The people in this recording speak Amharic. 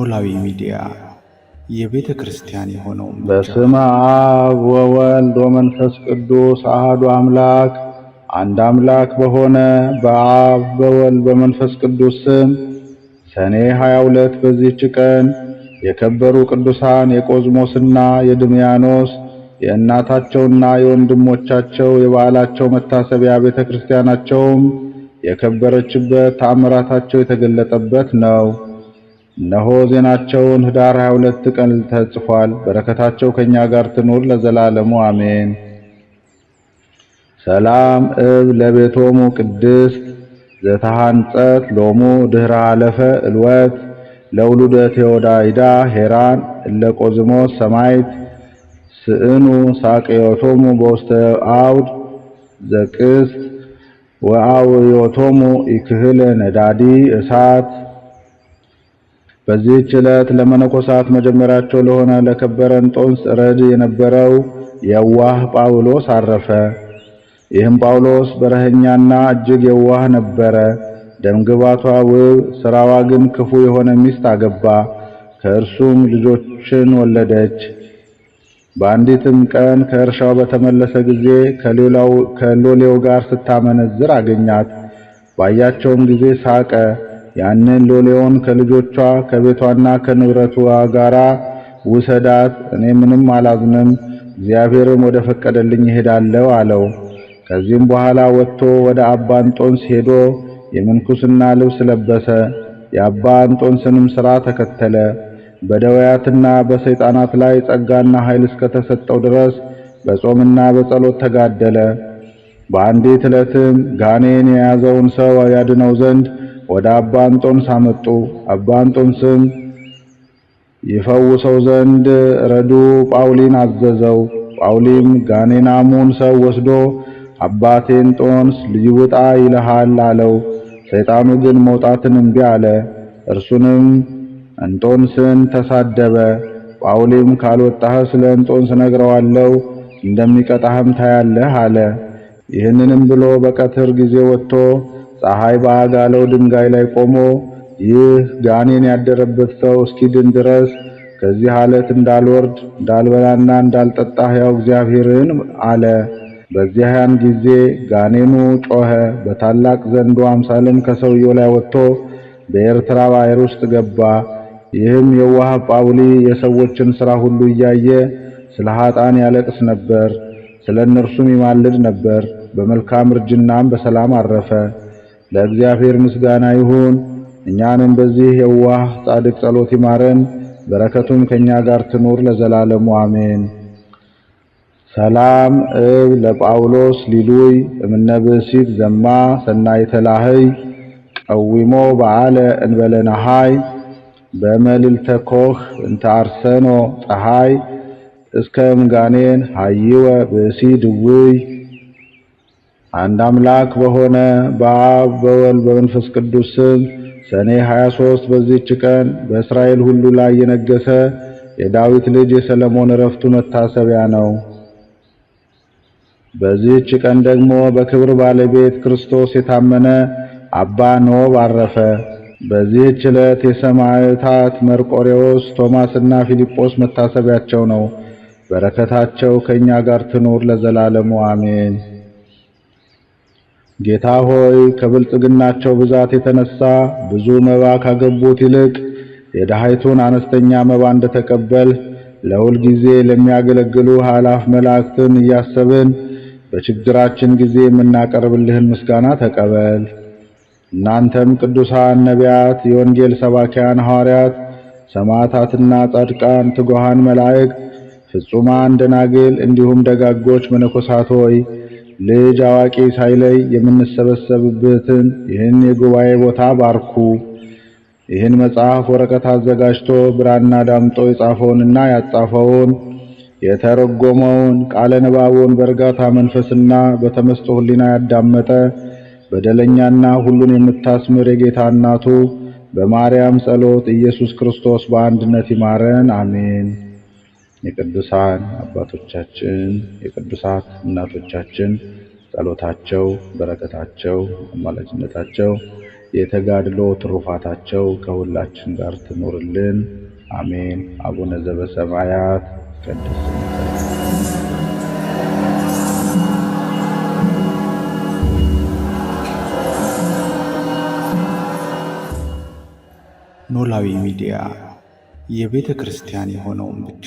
ኖላዊ ሚዲያ የቤተ ክርስቲያን የሆነው በስመ አብ ወወልድ ወመንፈስ ቅዱስ አሐዱ አምላክ አንድ አምላክ በሆነ በአብ በወልድ በመንፈስ ቅዱስ ስም ሰኔ 22 በዚህች ቀን የከበሩ ቅዱሳን የቆዝሞስና የድምያኖስ የእናታቸውና የወንድሞቻቸው የበዓላቸው መታሰቢያ ቤተክርስቲያናቸውም የከበረችበት ተአምራታቸው የተገለጠበት ነው። እነሆ ዜናቸውን ኅዳር 22 ቀን ተጽፏል። በረከታቸው ከኛ ጋር ትኑር ለዘላለሙ አሜን። ሰላም ለቤቶሙ ቅድስት ዘተሃንጸት ሎሙ ድህረ አለፈ እልወት ለውሉደ ቴዎዳይዳ ሄራን እለቆዝሞስ ሰማይት ስእኑ ሳቅዮቶሙ በውስተ አውድ ዘቅስት ወአውዮቶሙ ኢክህለ ነዳዲ እሳት። በዚህች ዕለት ለመነኮሳት መጀመሪያቸው ለሆነ ለከበረ እንጦንስ ረድ የነበረው የዋህ ጳውሎስ አረፈ። ይህም ጳውሎስ በረኸኛና እጅግ የዋህ ነበረ። ደምግባቷ ውብ፣ ሥራዋ ግን ክፉ የሆነ ሚስት አገባ። ከእርሱም ልጆችን ወለደች። በአንዲትም ቀን ከእርሻው በተመለሰ ጊዜ ከሎሌው ጋር ስታመነዝር አገኛት። ባያቸውም ጊዜ ሳቀ። ያንን ሎሌውን ከልጆቿ ከቤቷና ከንብረቷ ጋራ ውሰዳት፣ እኔ ምንም አላዝንም፣ እግዚአብሔርም ወደ ፈቀደልኝ እሄዳለሁ አለው። ከዚህም በኋላ ወጥቶ ወደ አባ እንጦንስ ሄዶ የምንኩስና ልብስ ለበሰ። የአባ እንጦንስንም ሥራ ተከተለ። በደዌያትና በሰይጣናት ላይ ጸጋና ኃይል እስከተሰጠው ድረስ በጾምና በጸሎት ተጋደለ። በአንዲት ዕለትም ጋኔን የያዘውን ሰው ያድነው ዘንድ ወደ አባ እንጦንስ አመጡ። አባ እንጦንስም ይፈውሰው ዘንድ ረዱ ጳውሊን አዘዘው። ጳውሊም ጋኔናሙን ሰው ወስዶ አባቴ እንጦንስ ሊውጣ ይልሃል አለው። ሰይጣኑ ግን መውጣትን እምቢ አለ። እርሱንም እንጦንስን ተሳደበ። ጳውሊም ካልወጣህ ስለ እንጦንስ ነግረዋለሁ፣ እንደሚቀጣህም ታያለህ አለ። ይህንንም ብሎ በቀትር ጊዜ ወጥቶ ፀሐይ በአጋለው ድንጋይ ላይ ቆሞ ይህ ጋኔን ያደረበት ሰው እስኪድን ድረስ ከዚህ ዓለት እንዳልወርድ እንዳልበላና እንዳልጠጣ ሕያው እግዚአብሔርን አለ። በዚያን ጊዜ ጋኔኑ ጮኸ። በታላቅ ዘንዶ አምሳልም ከሰውየው ላይ ወጥቶ በኤርትራ ባሕር ውስጥ ገባ። ይህም የዋህ ጳውሊ የሰዎችን ሥራ ሁሉ እያየ ስለ ኃጥአን ያለቅስ ነበር፣ ስለ እነርሱም ይማልድ ነበር። በመልካም እርጅናም በሰላም አረፈ። ለእግዚአብሔር ምስጋና ይሁን። እኛንም በዚህ የዋህ ጻድቅ ጸሎት ይማረን፣ በረከቱም ከኛ ጋር ትኑር ለዘላለሙ አሜን። ሰላም ለጳውሎስ ሊሉይ እምነብሲት ዘማ ሰናይተ ላህይ ቀዊሞ በዓለ እንበለናሃይ በመልዕልተ ኮህ እንተ አርሰኖ ፀሐይ እስከ እምጋኔን ሃይወ ብእሲ ድውይ። አንድ አምላክ በሆነ በአብ በወልድ በመንፈስ ቅዱስ ስም ሰኔ 23 በዚህች ቀን በእስራኤል ሁሉ ላይ የነገሰ የዳዊት ልጅ የሰለሞን ዕረፍቱ መታሰቢያ ነው። በዚህች ቀን ደግሞ በክብር ባለቤት ክርስቶስ የታመነ አባ ኖብ አረፈ። በዚህች ዕለት የሰማዕታት መርቆሬዎስ፣ ቶማስና ፊልጶስ መታሰቢያቸው ነው። በረከታቸው ከኛ ጋር ትኑር ለዘላለሙ አሜን። ጌታ ሆይ ከብልጽግናቸው ብዛት የተነሳ ብዙ መባ ካገቡት ይልቅ የድሃይቱን አነስተኛ መባ እንደተቀበል ለሁል ጊዜ ለሚያገለግሉ ኃላፍ መላእክትን እያሰብን በችግራችን ጊዜ የምናቀርብልህን ምስጋና ተቀበል። እናንተም ቅዱሳን ነቢያት፣ የወንጌል ሰባኪያን ሐዋርያት፣ ሰማዕታትና ጻድቃን፣ ትጉሃን መላእክት፣ ፍጹማን ደናግል እንዲሁም ደጋጎች መነኮሳት ሆይ ልጅ አዋቂ ሳይለይ የምንሰበሰብበትን ይህን የጉባኤ ቦታ ባርኩ። ይህን መጽሐፍ ወረቀት አዘጋጅቶ ብራና ዳምጦ የጻፈውንና ያጻፈውን የተረጎመውን ቃለ ንባቡን በእርጋታ መንፈስና በተመስጦ ሕሊና ያዳመጠ በደለኛና ሁሉን የምታስምር የጌታ እናቱ በማርያም ጸሎት ኢየሱስ ክርስቶስ በአንድነት ይማረን አሜን። የቅዱሳን አባቶቻችን የቅዱሳት እናቶቻችን ጸሎታቸው፣ በረከታቸው፣ አማላጅነታቸው የተጋድሎ ትሩፋታቸው ከሁላችን ጋር ትኖርልን፣ አሜን። አቡነ ዘበሰማያት ይትቀደስ ስምከ ኖላዊ ሚዲያ የቤተ ክርስቲያን የሆነውን ብቻ